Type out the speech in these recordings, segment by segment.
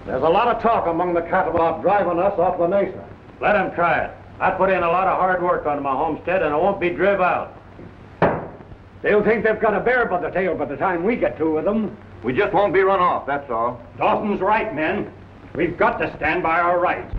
There's a lot of talk among the cattle about driving us off the mesa. Let them try it. I put in a lot of hard work on my homestead, and I won't be driven out. They'll think they've got a bear by the tail by the time we get through with them. We just won't be run off, that's all. Dawson's right, men. We've got to stand by our rights.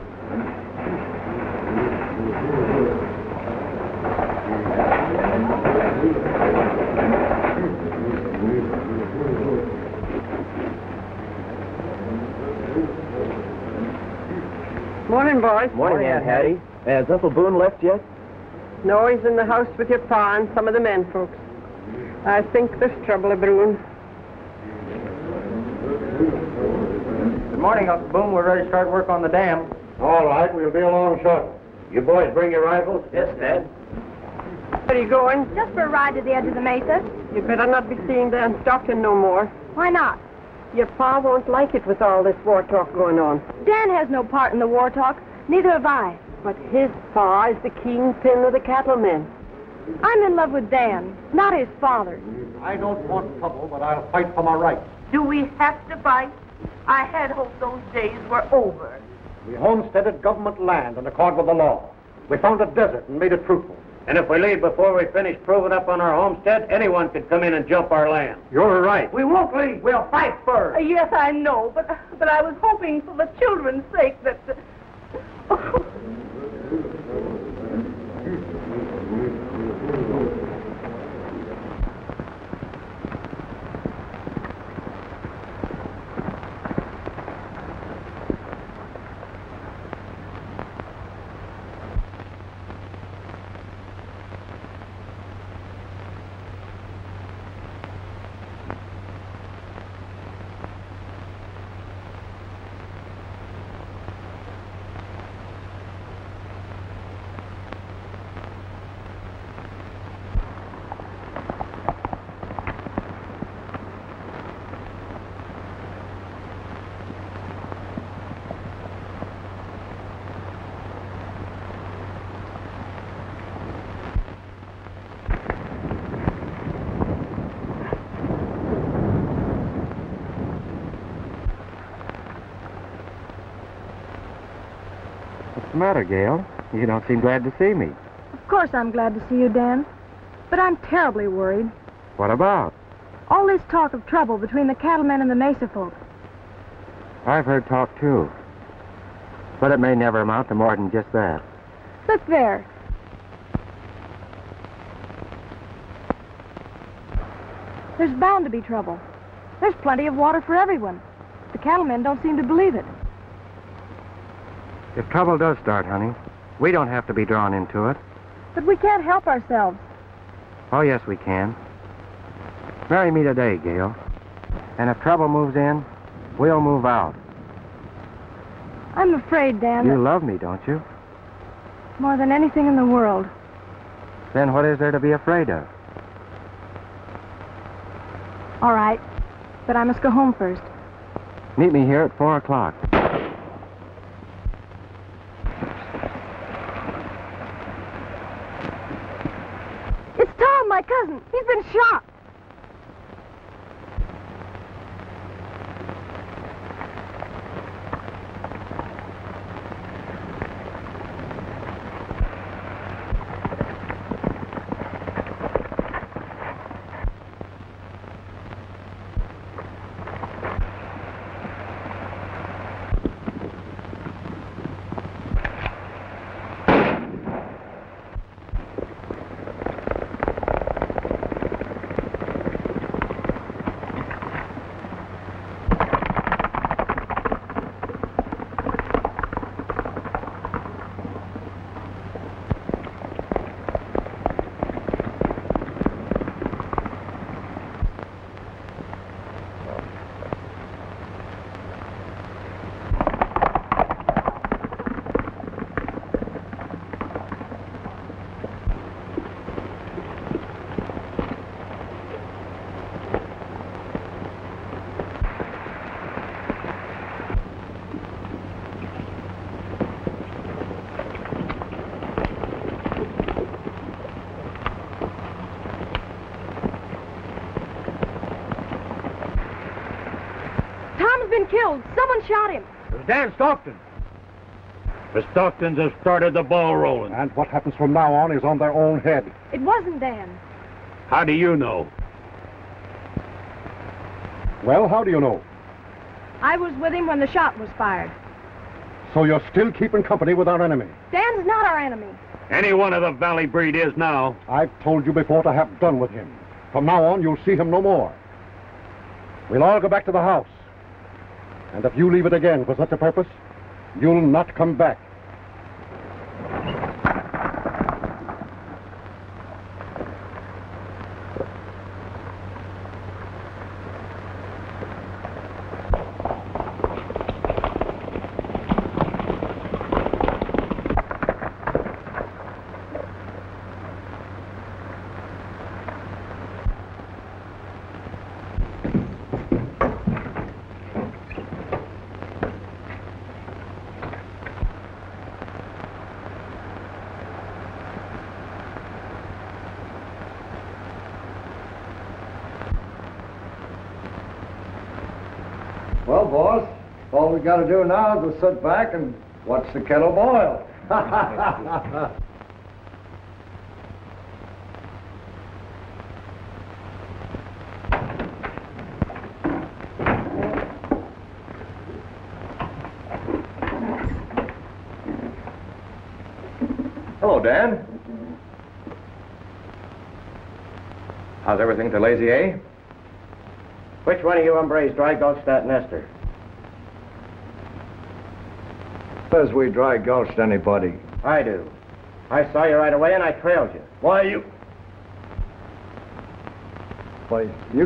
Morning, boys. Morning, Aunt Hattie. Has Uncle Boone left yet? No, he's in the house with your pa and some of the men folks. I think there's trouble a-brewing. Good morning, Uncle Boone. We're ready to start work on the dam. All right, we'll be along shortly. You boys bring your rifles? Yes, Dad. Where are you going? Just for a ride to the edge of the mesa. You better not be seeing Dan Stockton no more. Why not? Your pa won't like it with all this war talk going on. Dan has no part in the war talk. Neither have I. But his pa is the kingpin of the cattlemen. I'm in love with Dan, not his father. I don't want trouble, but I'll fight for my rights. Do we have to fight? I had hoped those days were over. We homesteaded government land in accord with the law. We found a desert and made it fruitful. And if we leave before we finish proving up on our homestead, anyone could come in and jump our land. You're right. We won't leave. We'll fight first. Yes, I know, but I was hoping for the children's sake that... What's the matter, Gail? You don't seem glad to see me. Of course I'm glad to see you, Dan. But I'm terribly worried. What about? All this talk of trouble between the cattlemen and the mesa folk. I've heard talk, too. But it may never amount to more than just that. Look there. There's bound to be trouble. There's plenty of water for everyone. The cattlemen don't seem to believe it. If trouble does start, honey, we don't have to be drawn into it. But we can't help ourselves. Oh, yes, we can. Marry me today, Gail. And if trouble moves in, we'll move out. I'm afraid, Dan. You love me, don't you? More than anything in the world. Then what is there to be afraid of? All right. But I must go home first. Meet me here at 4 o'clock. It's Tom, my cousin. He's been shot. been killed. Someone shot him. It was Dan Stockton. The Stocktons have started the ball rolling. And what happens from now on is on their own head. It wasn't Dan. How do you know? Well, how do you know? I was with him when the shot was fired. So you're still keeping company with our enemy? Dan's not our enemy. Any one of the Valley breed is now. I've told you before to have done with him. From now on, you'll see him no more. We'll all go back to the house. And if you leave it again for such a purpose, you'll not come back. Well, boss, all we got to do now is to sit back and watch the kettle boil. Hello, Dan. How's everything to Lazy A? Which one of you hombres dry gulched that nester? Says we dry gulched anybody. I do. I saw you right away and I trailed you. Why, you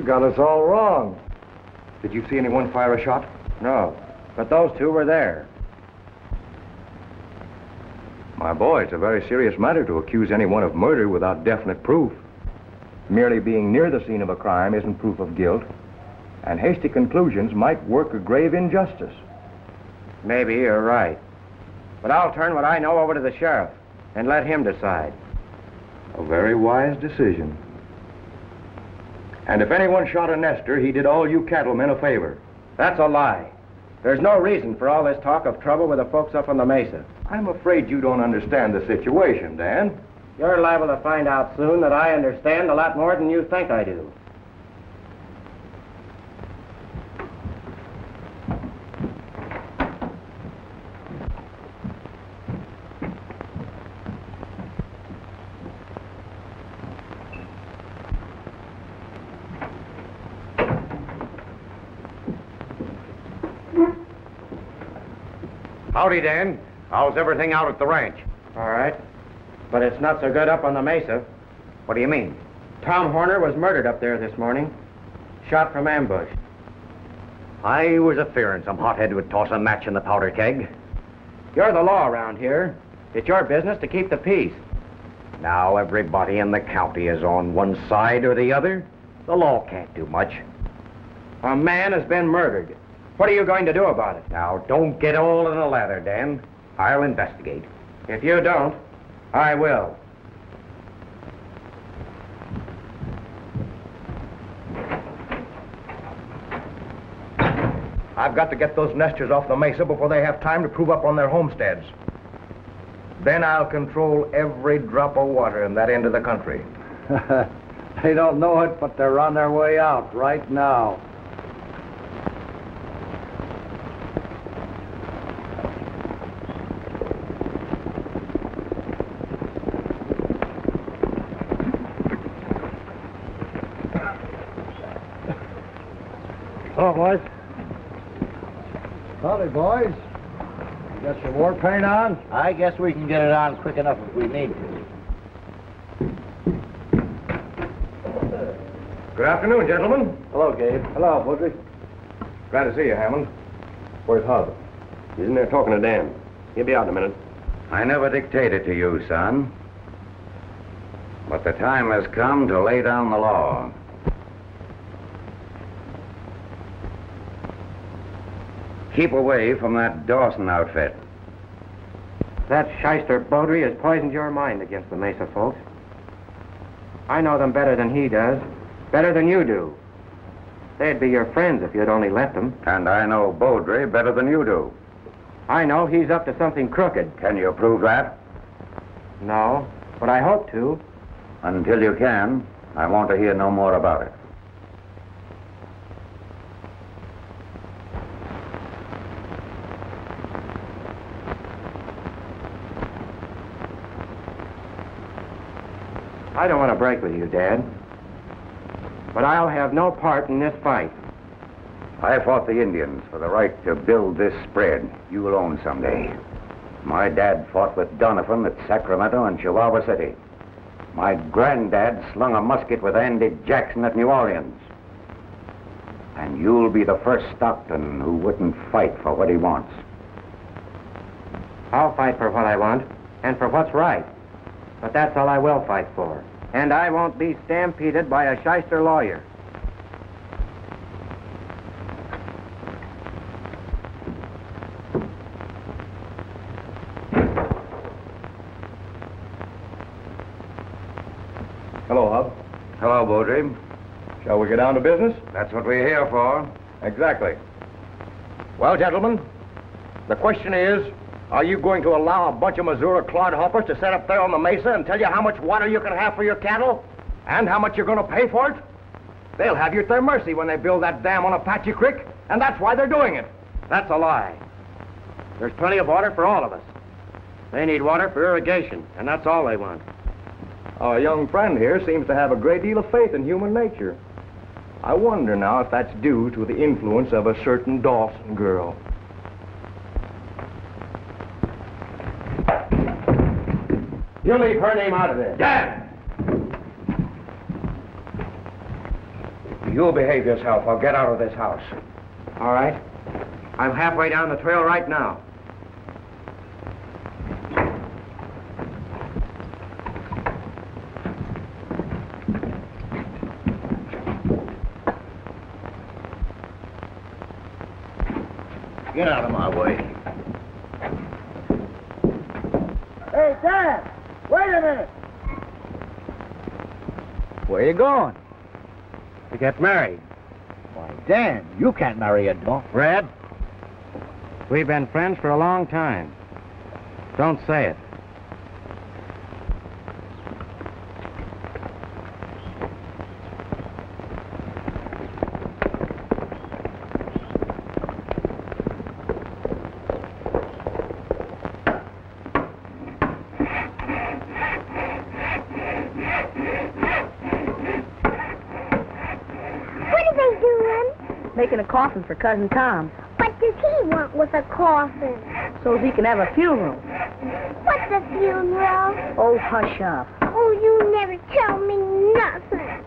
got us all wrong. Did you see anyone fire a shot? No, but those two were there. My boy, it's a very serious matter to accuse anyone of murder without definite proof. Merely being near the scene of a crime isn't proof of guilt, and hasty conclusions might work a grave injustice. Maybe you're right. But I'll turn what I know over to the sheriff and let him decide. A very wise decision. And if anyone shot a nester, he did all you cattlemen a favor. That's a lie. There's no reason for all this talk of trouble with the folks up on the mesa. I'm afraid you don't understand the situation, Dan. You're liable to find out soon that I understand a lot more than you think I do. Howdy, Dan. How's everything out at the ranch? All right. But it's not so good up on the mesa. What do you mean? Tom Horner was murdered up there this morning. Shot from ambush. I was a-fearing some hothead would toss a match in the powder keg. You're the law around here. It's your business to keep the peace. Now everybody in the county is on one side or the other. The law can't do much. A man has been murdered. What are you going to do about it? Now, don't get all in the lather, Dan. I'll investigate. If you don't, I will. I've got to get those nesters off the mesa before they have time to prove up on their homesteads. Then I'll control every drop of water in that end of the country. They don't know it, but they're on their way out right now. Hello, boys. Howdy, boys. You got your war paint on? I guess we can get it on quick enough if we need to. Good afternoon, gentlemen. Hello, Gabe. Hello, Baldra. Glad to see you, Herman. Where's Hub? He's in there talking to Dan. He'll be out in a minute. I never dictated to you, son. But the time has come to lay down the law. Keep away from that Dawson outfit. That shyster Bowdre has poisoned your mind against the Mesa folks. I know them better than he does, better than you do. They'd be your friends if you'd only let them. And I know Bowdre better than you do. I know he's up to something crooked. Can you prove that? No, but I hope to. Until you can, I want to hear no more about it. I don't want to break with you, Dad. But I'll have no part in this fight. I fought the Indians for the right to build this spread you'll own someday. My dad fought with Donovan at Sacramento and Chihuahua City. My granddad slung a musket with Andy Jackson at New Orleans. And you'll be the first Stockton who wouldn't fight for what he wants. I'll fight for what I want and for what's right. But that's all I will fight for. And I won't be stampeded by a shyster lawyer. Hello, Hub. Hello, Bowdre. Shall we get down to business? That's what we're here for. Exactly. Well, gentlemen, the question is, are you going to allow a bunch of Missouri clodhoppers to set up there on the mesa and tell you how much water you can have for your cattle? And how much you're going to pay for it? They'll have you at their mercy when they build that dam on Apache Creek, and that's why they're doing it. That's a lie. There's plenty of water for all of us. They need water for irrigation, and that's all they want. Our young friend here seems to have a great deal of faith in human nature. I wonder now if that's due to the influence of a certain Dawson girl. You leave her name out of this. Dad! You'll behave yourself or get out of this house. All right. I'm halfway down the trail right now. Get out of my way. Hey, Dad! Wait a minute! Where you going? To get married. Why, Dan, you can't marry a dog. Red, we've been friends for a long time. Don't say it. Making a coffin for Cousin Tom. What does he want with a coffin? So he can have a funeral. What's a funeral? Oh, hush up. Oh, you never tell me nothing.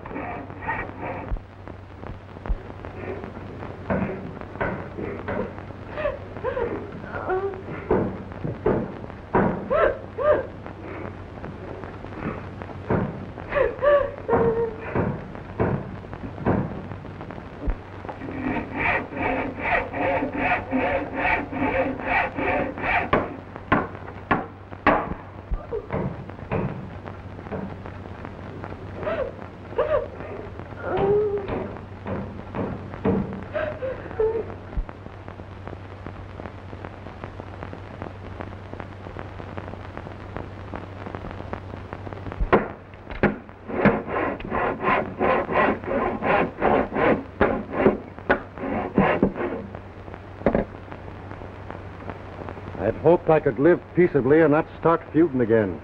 I'd hoped I could live peaceably and not start feuding again.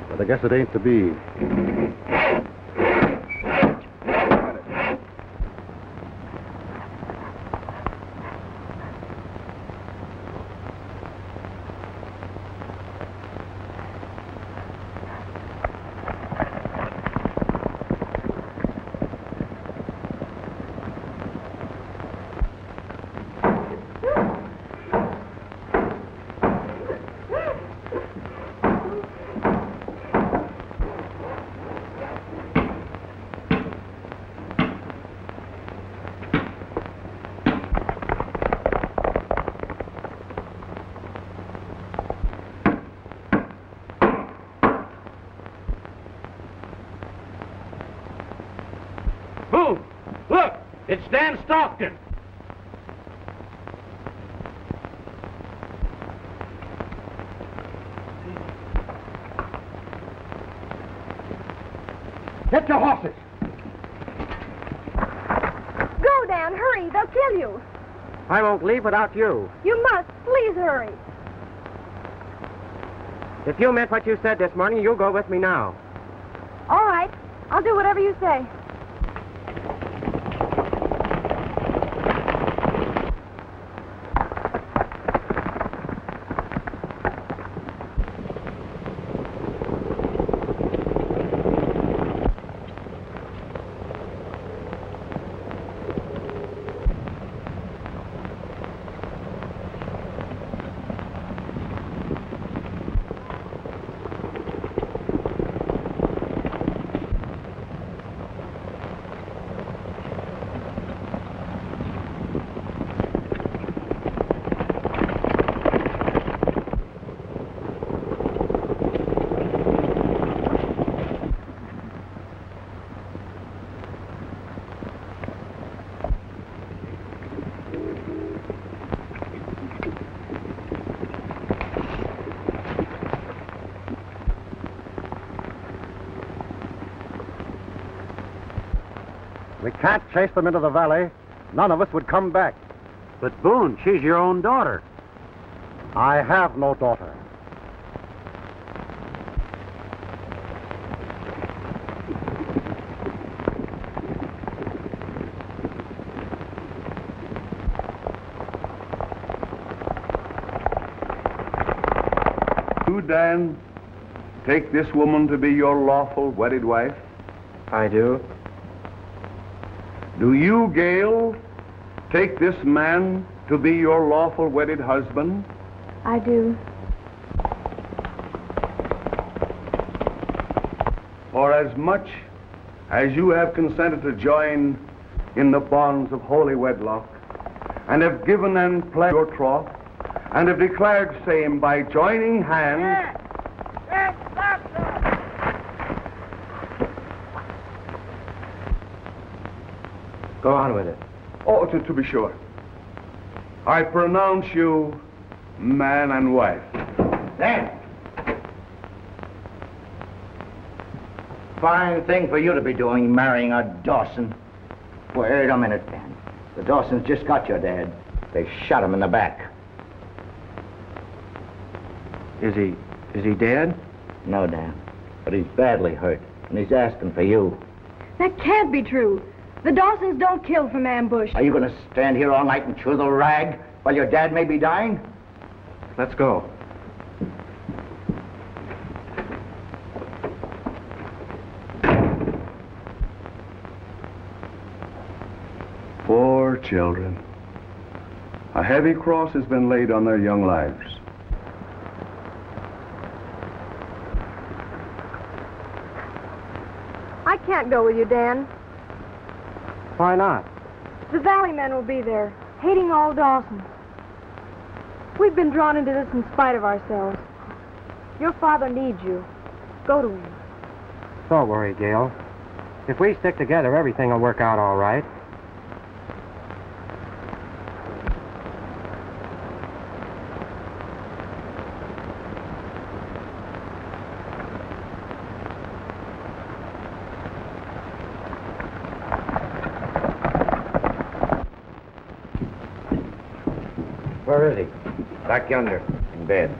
But I guess it ain't to be. It's Dan Stockton. Get your horses. Go, Dan, hurry. They'll kill you. I won't leave without you. You must. Please hurry. If you meant what you said this morning, you'll go with me now. All right. I'll do whatever you say. We can't chase them into the valley. None of us would come back. But, Boone, she's your own daughter. I have no daughter. You, Dan, take this woman to be your lawful wedded wife? I do. Do you, Gail, take this man to be your lawful wedded husband? I do. For as much as you have consented to join in the bonds of holy wedlock, and have given and pledged your troth, and have declared same by joining hands, Go on with it. oh, to be sure, I pronounce you man and wife. Dan! Fine thing for you to be doing, marrying a Dawson. Wait a minute, Dan. The Dawsons just got your dad. They shot him in the back. Is he dead? No, Dan. But he's badly hurt, and he's asking for you. That can't be true. The Dawsons don't kill from ambush. Are you going to stand here all night and chew the rag while your dad may be dying? Let's go. Poor children. A heavy cross has been laid on their young lives. I can't go with you, Dan. Why not? The valley men will be there, hating all Dawsons. We've been drawn into this in spite of ourselves. Your father needs you. Go to him. Don't worry, Gail. If we stick together, everything will work out all right. Where is he? Back yonder, in bed.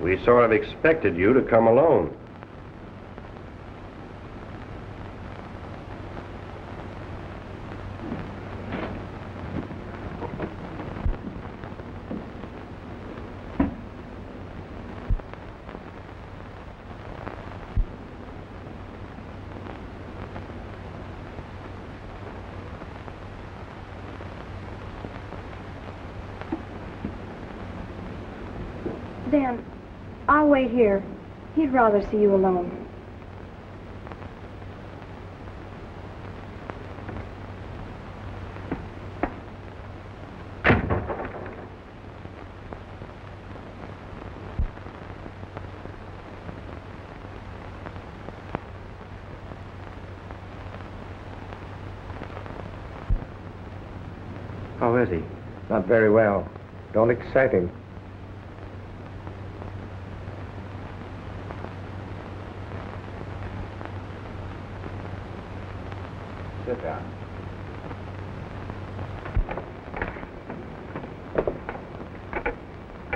We sort of expected you to come alone. Dan, I'll wait here. He'd rather see you alone. is he? Not very well. Don't excite him. Sit down.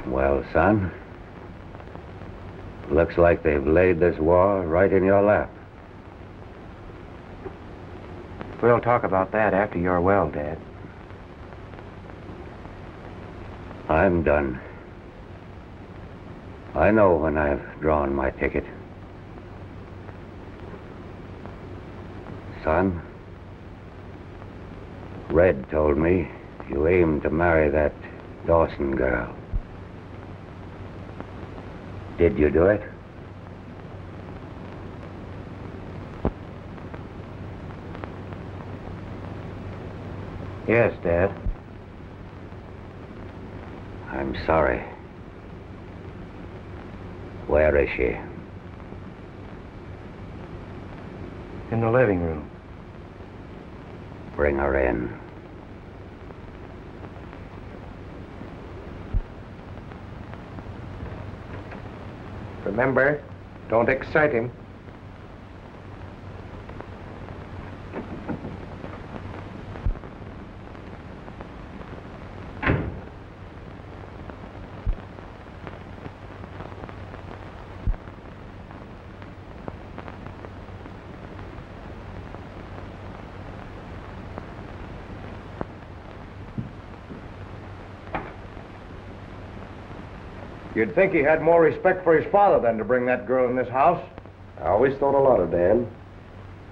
Well, son, looks like they've laid this war right in your lap. We'll talk about that after you're well, Dad. I'm done. I know when I've drawn my ticket. Son, Red told me you aim to marry that Dawson girl. Did you do it? Yes, Dad. I'm sorry. Where is she? In the living room. Bring her in. Remember, don't excite him. You'd think he had more respect for his father than to bring that girl in this house. I always thought a lot of Dan.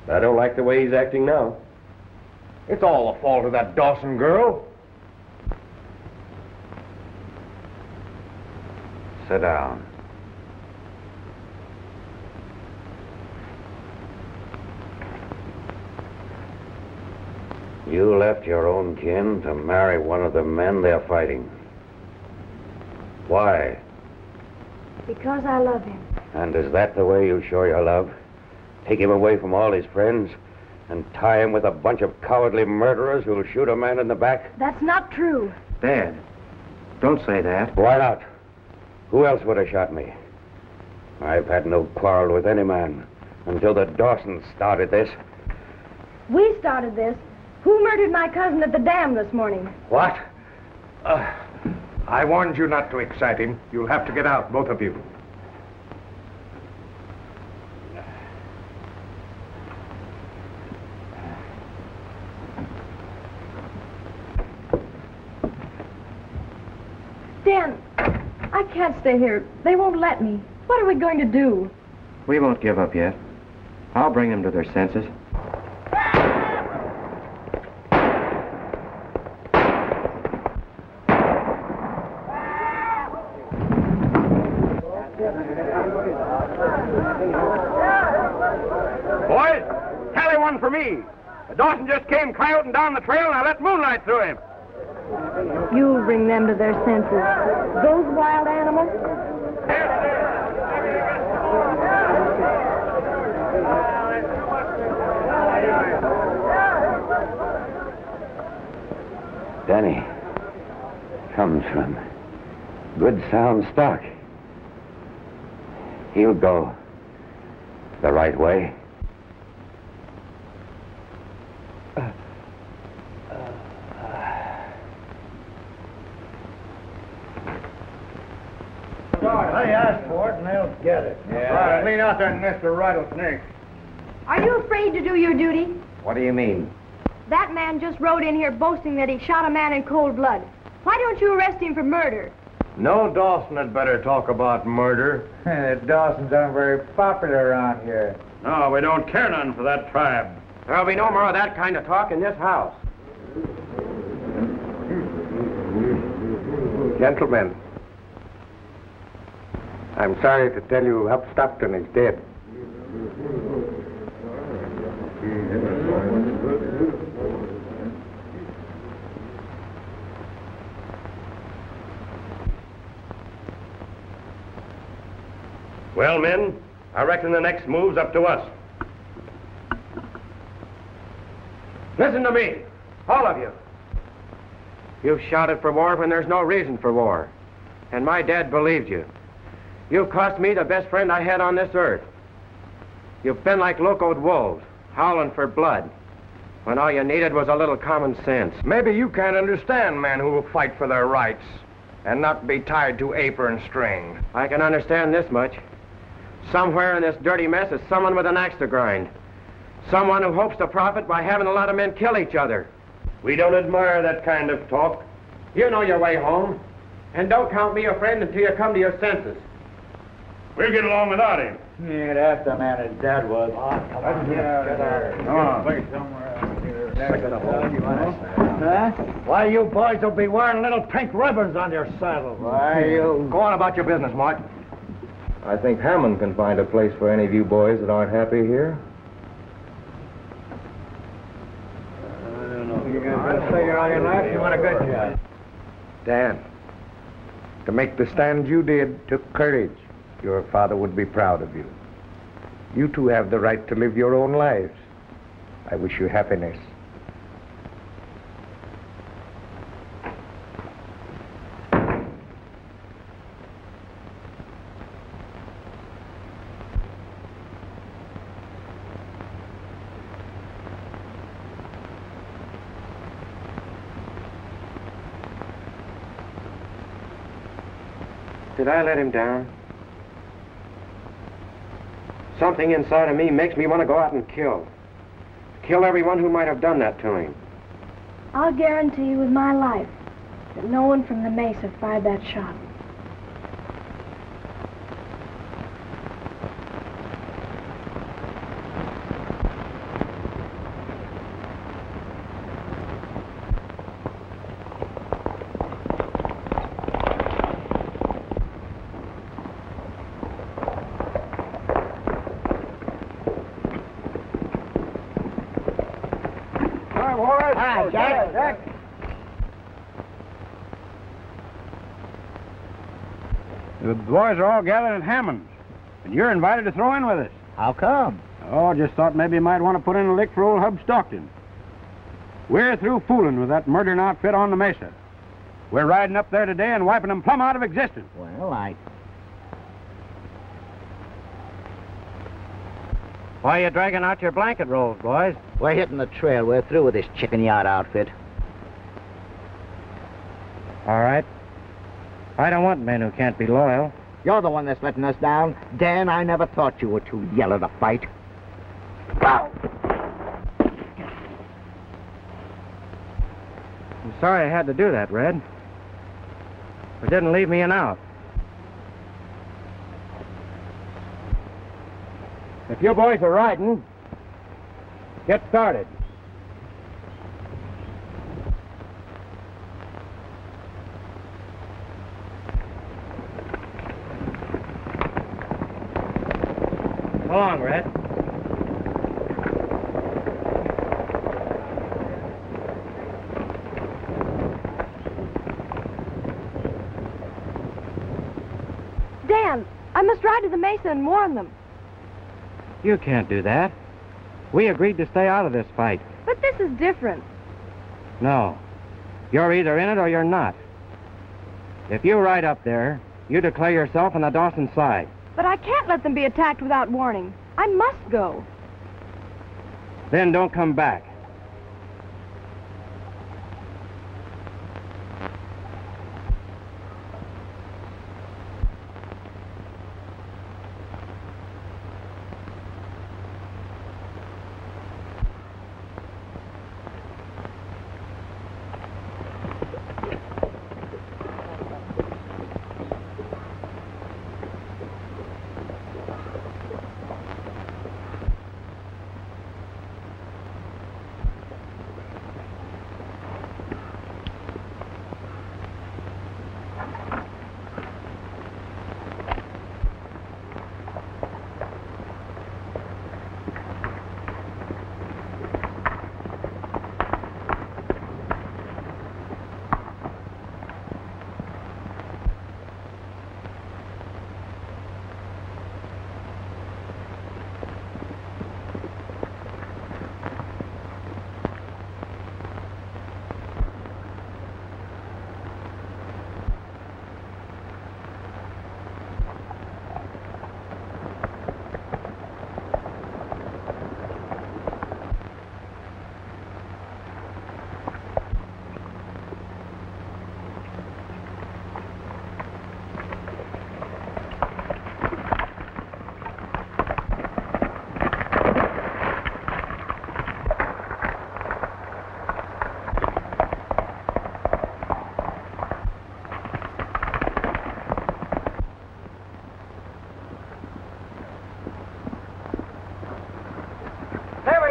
But I don't like the way he's acting now. It's all the fault of that Dawson girl. Sit down. You left your own kin to marry one of the men they're fighting. Why? Because I love him. And is that the way you show your love? Take him away from all his friends and tie him with a bunch of cowardly murderers who'll shoot a man in the back? That's not true. Dad, don't say that. Why not? Who else would have shot me? I've had no quarrel with any man until the Dawsons started this. We started this. Who murdered my cousin at the dam this morning? What? I warned you not to excite him. You'll have to get out, both of you. Dan, I can't stay here. They won't let me. What are we going to do? We won't give up yet. I'll bring them to their senses. Boys, tally one for me. Dawson just came coyoting down the trail and I let moonlight through him. You'll bring them to their senses. Those wild animals? Danny comes from good sound stock. He'll go the right way. They asked for it and they'll get it. Yeah. Right, lean out there and nest a rattlesnake. Are you afraid to do your duty? What do you mean? That man just rode in here boasting that he shot a man in cold blood. Why don't you arrest him for murder? No Dawson had better talk about murder. The Dawsons aren't very popular around here. No, we don't care none for that tribe. There'll be no more of that kind of talk in this house. Gentlemen, I'm sorry to tell you Huck Stockton is dead. Well, men, I reckon the next move's up to us. Listen to me, all of you. You've shouted for war when there's no reason for war. And my dad believed you. You cost me the best friend I had on this earth. You've been like locoed wolves, howling for blood, when all you needed was a little common sense. Maybe you can't understand men who will fight for their rights and not be tied to apron string. I can understand this much. Somewhere in this dirty mess is someone with an axe to grind. Someone who hopes to profit by having a lot of men kill each other. We don't admire that kind of talk. You know your way home. And don't count me a friend until you come to your senses. We'll get along without him. Yeah, that's the man his dad was. Come on, get out of here. Come on. Why, you boys will be wearing little pink ribbons on your saddles. Why, you... Go on about your business, Mart. I think Herman can find a place for any of you boys that aren't happy here. You want a good job. Dan, to make the stand you did took courage. Your father would be proud of you. You two have the right to live your own lives. I wish you happiness. Did I let him down? Something inside of me makes me want to go out and kill. Kill everyone who might have done that to him. I'll guarantee you with my life that no one from the mesa fired that shot. Hi, Jack. The boys are all gathered at Hammond's, and you're invited to throw in with us. How come? Oh, just thought maybe you might want to put in a lick for old Hub Stockton. We're through fooling with that murdering outfit on the mesa. We're riding up there today and wiping them plumb out of existence. Well, Why are you dragging out your blanket rolls, boys? we're hitting the trail. We're through with this chicken yard outfit. All right. I don't want men who can't be loyal. You're the one that's letting us down. Dan, I never thought you were too yellow to fight. I'm sorry I had to do that, Red. It didn't leave me an out. If you boys are riding, get started. So long, Red. Dan, I must ride to the mesa and warn them. You can't do that. We agreed to stay out of this fight. But this is different. No. You're either in it or you're not. If you ride up there, you declare yourself on the Dawson side. But I can't let them be attacked without warning. I must go. Then don't come back.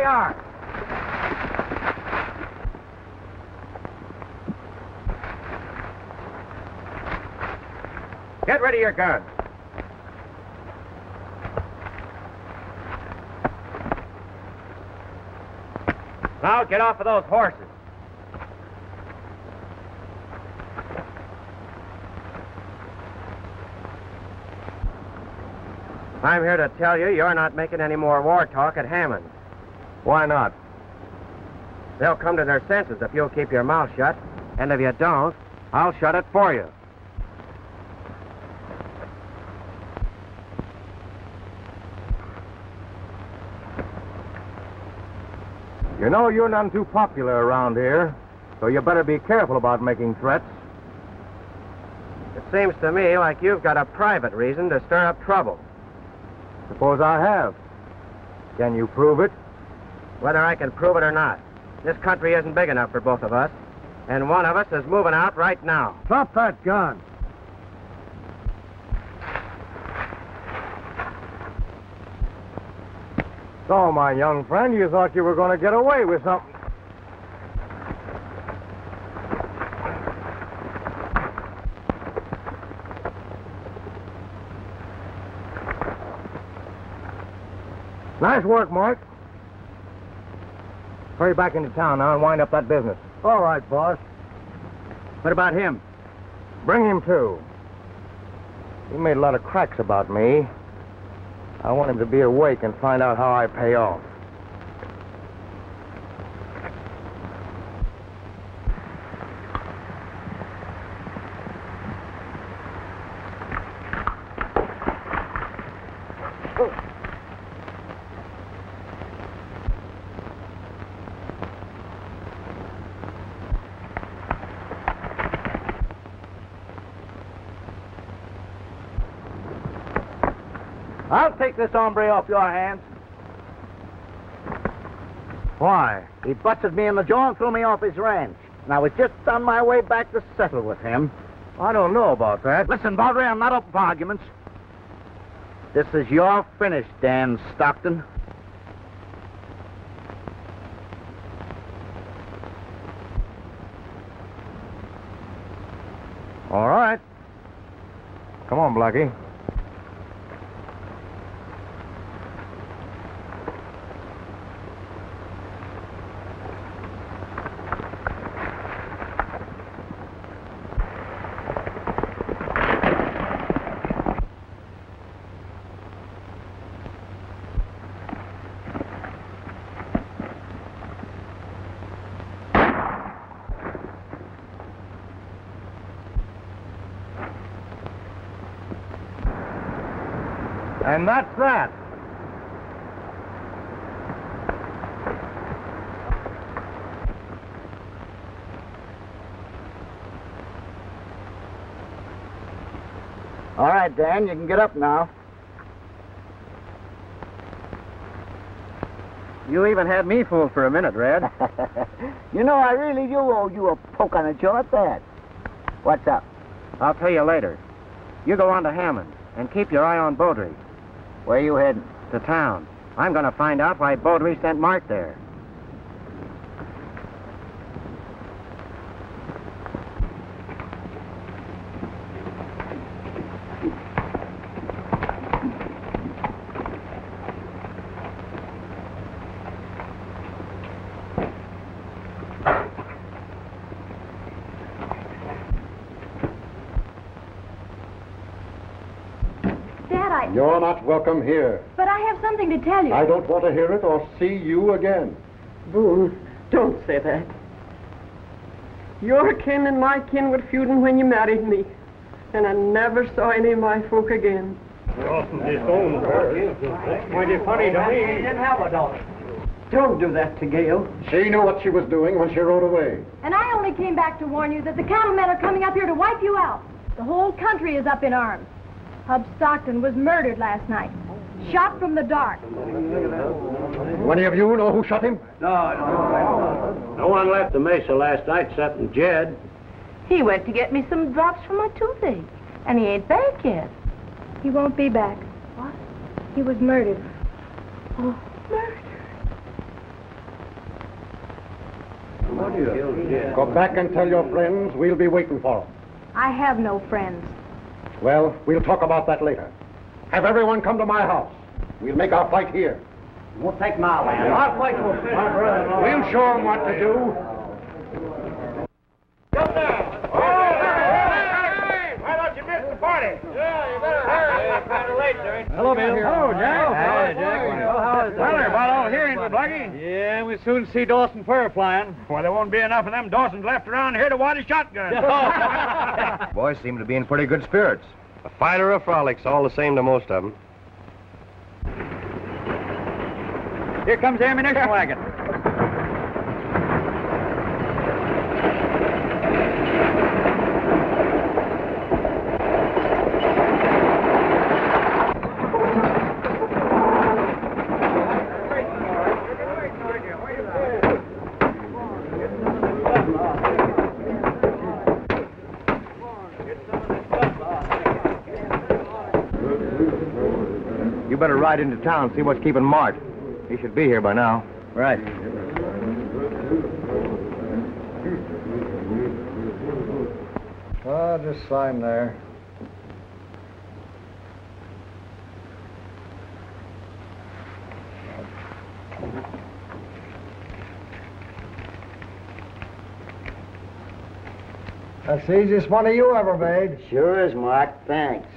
are. Get rid of your guns. Now get off of those horses. I'm here to tell you you're not making any more war talk at Hammond. Why not? They'll come to their senses if you'll keep your mouth shut. And if you don't, I'll shut it for you. You know you're none too popular around here, so you better be careful about making threats. It seems to me like you've got a private reason to stir up trouble. Suppose I have. Can you prove it? Whether I can prove it or not, this country isn't big enough for both of us, and one of us is moving out right now. Drop that gun. So, my young friend, you thought you were going to get away with something. Nice work, Mark. Hurry back into town now and wind up that business. All right, boss. What about him? Bring him too. He made a lot of cracks about me. I want him to be awake and find out how I pay off. I'll take this hombre off your hands. Why? He busted me in the jaw and threw me off his ranch. And I was just on my way back to settle with him. I don't know about that. Listen, Baldra, I'm not open for arguments. This is your finish, Dan Stockton. All right. Come on, Blackie. And that's that. All right, Dan, you can get up now. You even had me fooled for a minute, Red. You know, I really do owe you a poke on the jaw at that. What's up? I'll tell you later. You go on to Hammond and keep your eye on Bowdre. Where are you heading? To town. I'm going to find out why Bowdre sent Mark there. You're not welcome here. But I have something to tell you. I don't want to hear it or see you again. Boone, don't say that. Your kin and my kin were feuding when you married me, and I never saw any of my folk again. Mighty funny to me. Didn't have a daughter. Don't do that to Gail. She knew what she was doing when she rode away. And I only came back to warn you that the cattlemen are coming up here to wipe you out. The whole country is up in arms. Hub Stockton was murdered last night. Shot from the dark. Do any of you know who shot him? No one left the mesa last night except Jed. He went to get me some drops for my toothache, and he ain't back yet. He won't be back. What? He was murdered. Oh, murdered. Go back and tell your friends we'll be waiting for them. I have no friends. Well, we'll talk about that later. Have everyone come to my house. We'll make our fight here. We'll take my land. I'll fight for it. We'll show them what to do. Come down. Why don't you miss the party? Yeah, you better hurry. It's kind of late, sir. Hello, Bill. Hello, Jack. Hi, Jack. How is it? Well, they're about all here, ain't we, Blackie? Yeah, we soon see Dawson fur flying. Well, there won't be enough of them Dawsons left around here to wad a shotgun. Boys seem to be in pretty good spirits. A fight or a frolic's all the same to most of them. Here comes the ammunition wagon. You better ride into town, see what's keeping Mart. He should be here by now. Right. Just sign there. That's the easiest money you ever made. Sure is, Mark. Thanks.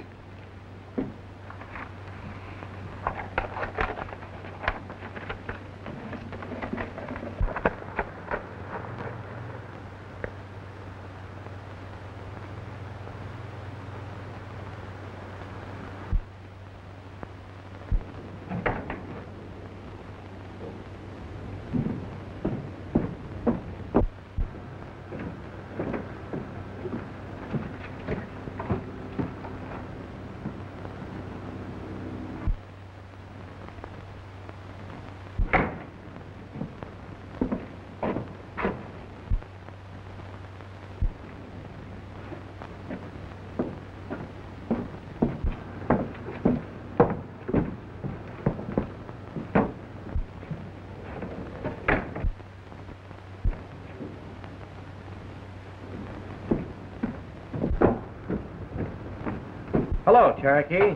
Hello, Cherokee.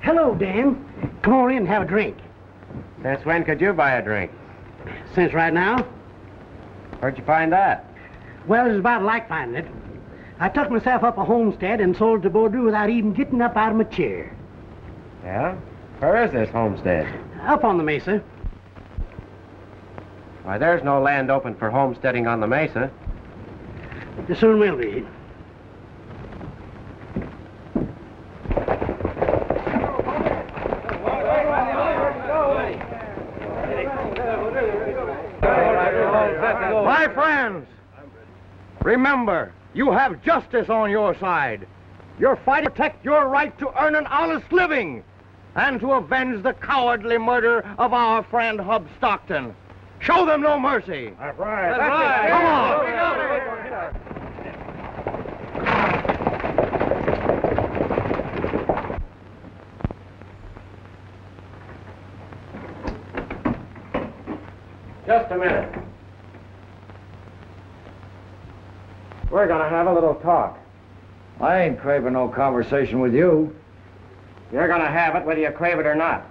Hello, Dan. Come on in and have a drink. Since when could you buy a drink? Since right now? Where'd you find that? Well, it's about like finding it. I took myself up a homestead and sold to Bowdre without even getting up out of my chair. Yeah? Where is this homestead? Up on the mesa. Why, there's no land open for homesteading on the mesa. There soon will be. My friends, remember, you have justice on your side. You're fighting to protect your right to earn an honest living and to avenge the cowardly murder of our friend Hub Stockton. Show them no mercy. That's right. That's right. Come on. Just a minute. We're gonna have a little talk. I ain't craving no conversation with you. You're gonna have it whether you crave it or not.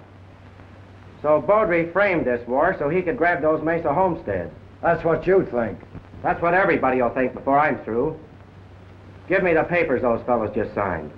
So Bowdre framed this war so he could grab those mesa homesteads. That's what you think. That's what everybody will think before I'm through. Give me the papers those fellows just signed.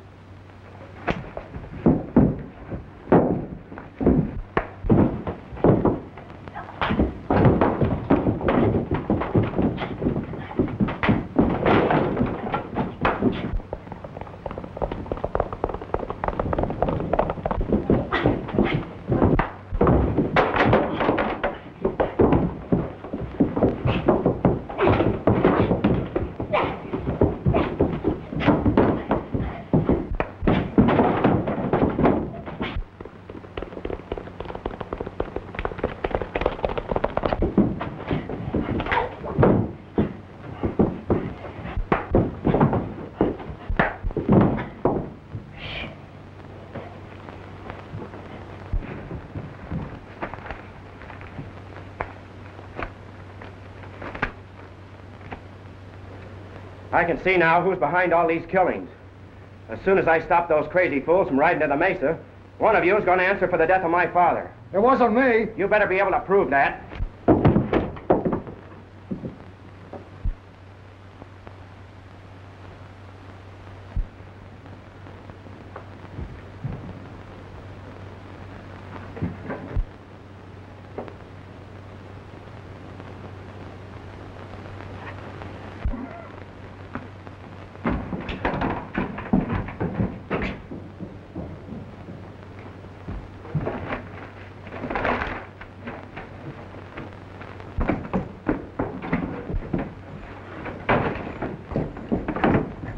I can see now who's behind all these killings. As soon as I stop those crazy fools from riding to the mesa, one of you is going to answer for the death of my father. It wasn't me. You better be able to prove that.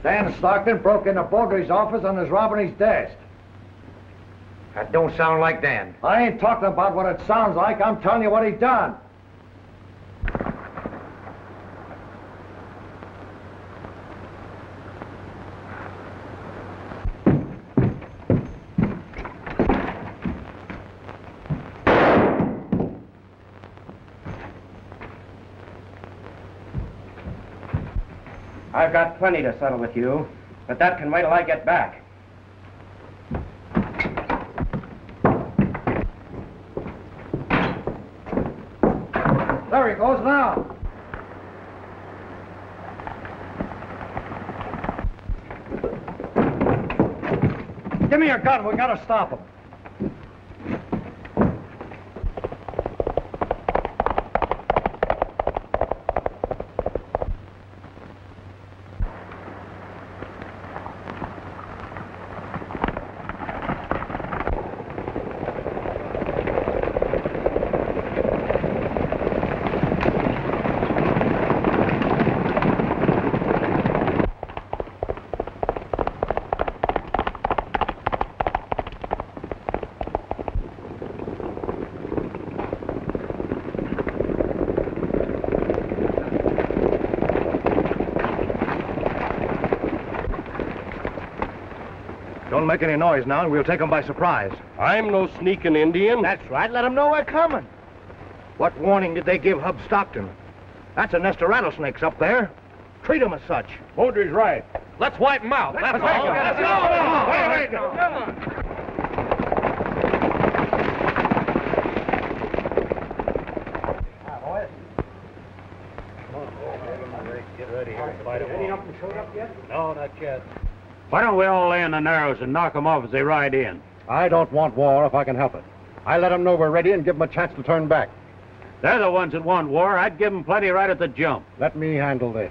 Dan Stockton broke into Baldre's office and is robbing his desk. That don't sound like Dan. I ain't talking about what it sounds like. I'm telling you what he done. I've got plenty to settle with you, but that can wait till I get back. There he goes now. Give me your gun. We gotta stop him. Don't make any noise now, and we'll take them by surprise. I'm no sneaking Indian. That's right. Let them know we're coming. What warning did they give Hub Stockton? That's a nest of rattlesnakes up there. Treat them as such. Bowdre's right. Let's wipe them out. Let's go. Let's go. Come on. Get ready here and fight them Any off. of them showed up yet? No, not yet. Why don't we all lay in the narrows and knock them off as they ride in? I don't want war if I can help it. I let them know we're ready and give them a chance to turn back. They're the ones that want war. I'd give them plenty right at the jump. Let me handle this.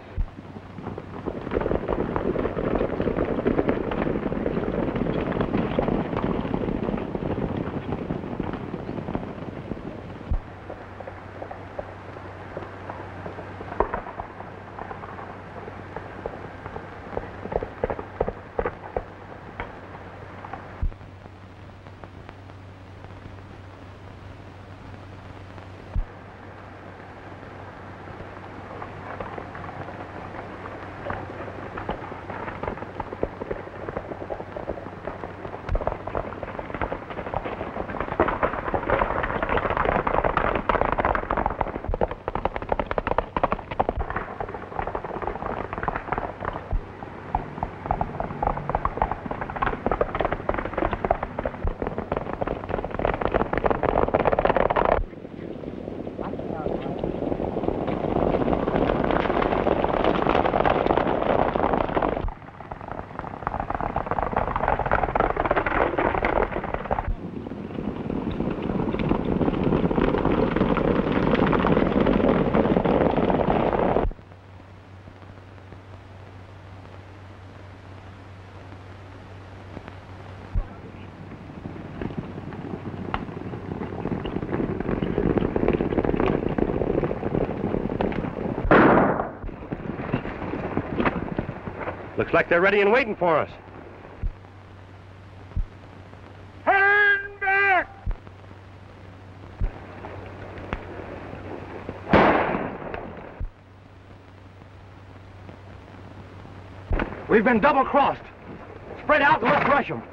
Looks like they're ready and waiting for us. Turn back! We've been double-crossed. Spread out and let's rush them.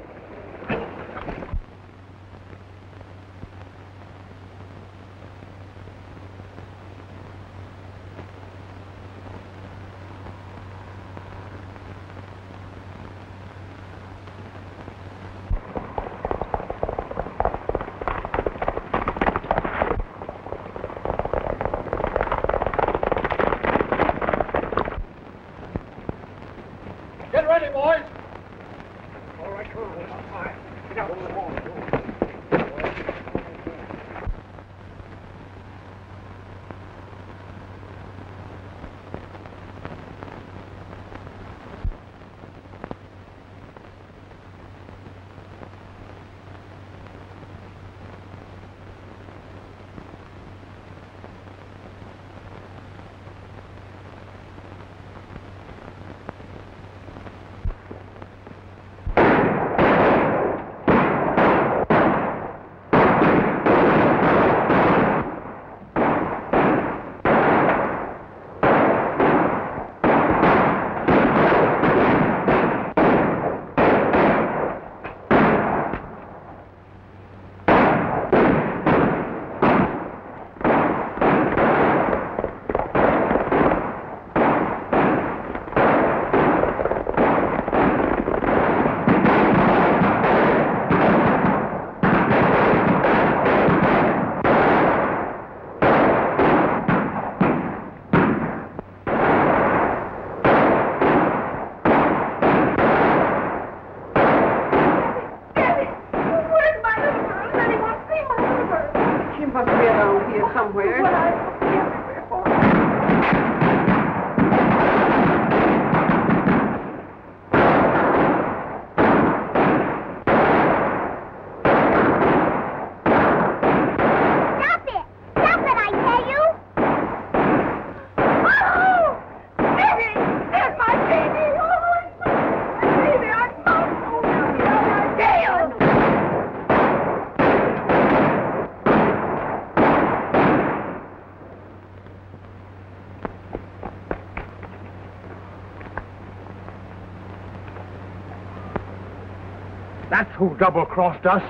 That's who double-crossed us.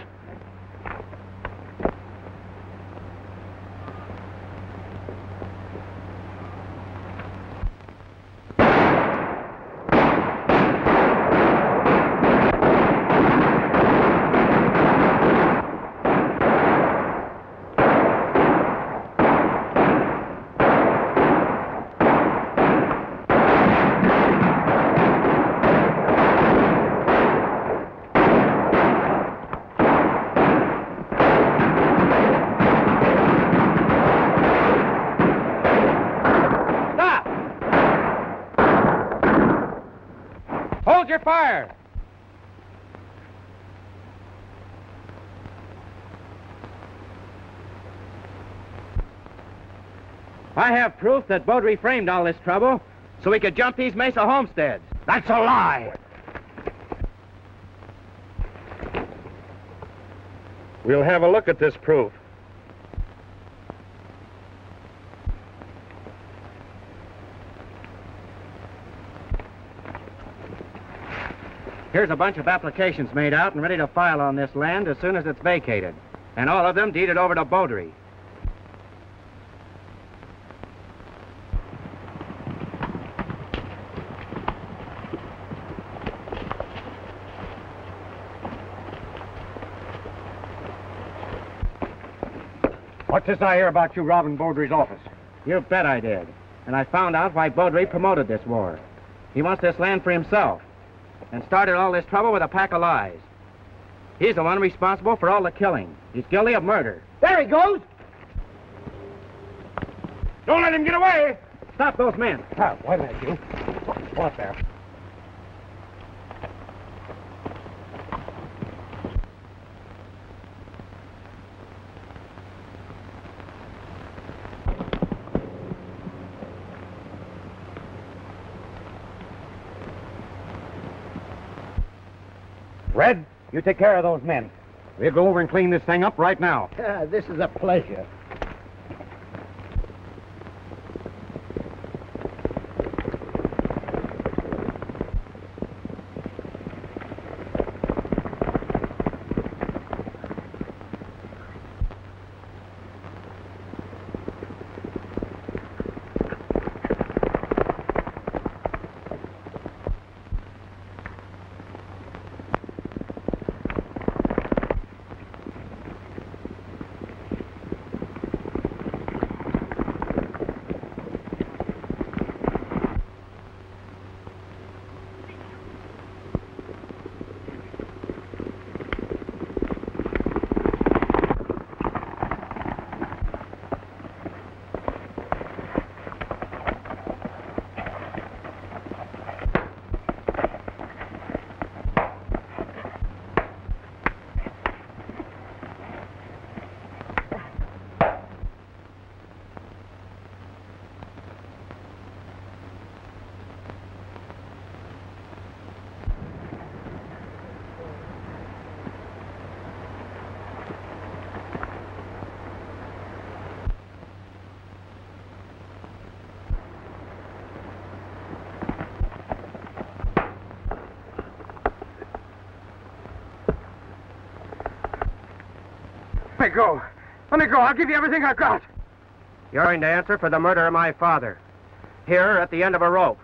Hold your fire! I have proof that Bowdre framed all this trouble so we could jump these Mesa homesteads. That's a lie! We'll have a look at this proof. Here's a bunch of applications made out and ready to file on this land as soon as it's vacated. And all of them deeded over to Bowdre. What's this I hear about you robbing Bowdre's office? You bet I did. And I found out why Bowdre promoted this war. He wants this land for himself. And started all this trouble with a pack of lies. He's the one responsible for all the killing. He's guilty of murder. There he goes! Don't let him get away! Stop those men. What did I do? What there? Red, you take care of those men. We'll go over and clean this thing up right now. This is a pleasure. Let me go. Let me go. I'll give you everything I got. You're going to answer for the murder of my father. Here at the end of a rope.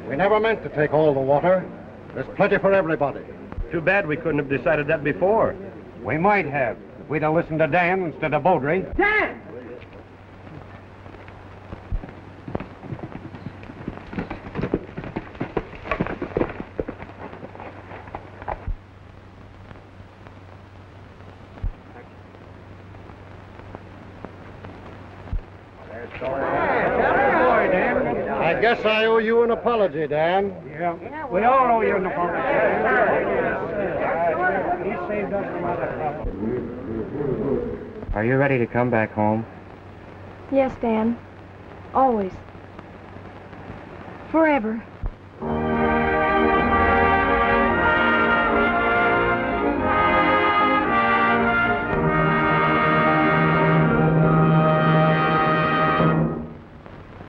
We never meant to take all the water. There's plenty for everybody. Too bad we couldn't have decided that before. We might have, if we'd have listened to Dan instead of Bowdre. Dan! I guess I owe you an apology, Dan. Yeah, we all owe you an apology. He saved us from other trouble. Are you ready to come back home? Yes, Dan. Always. Forever.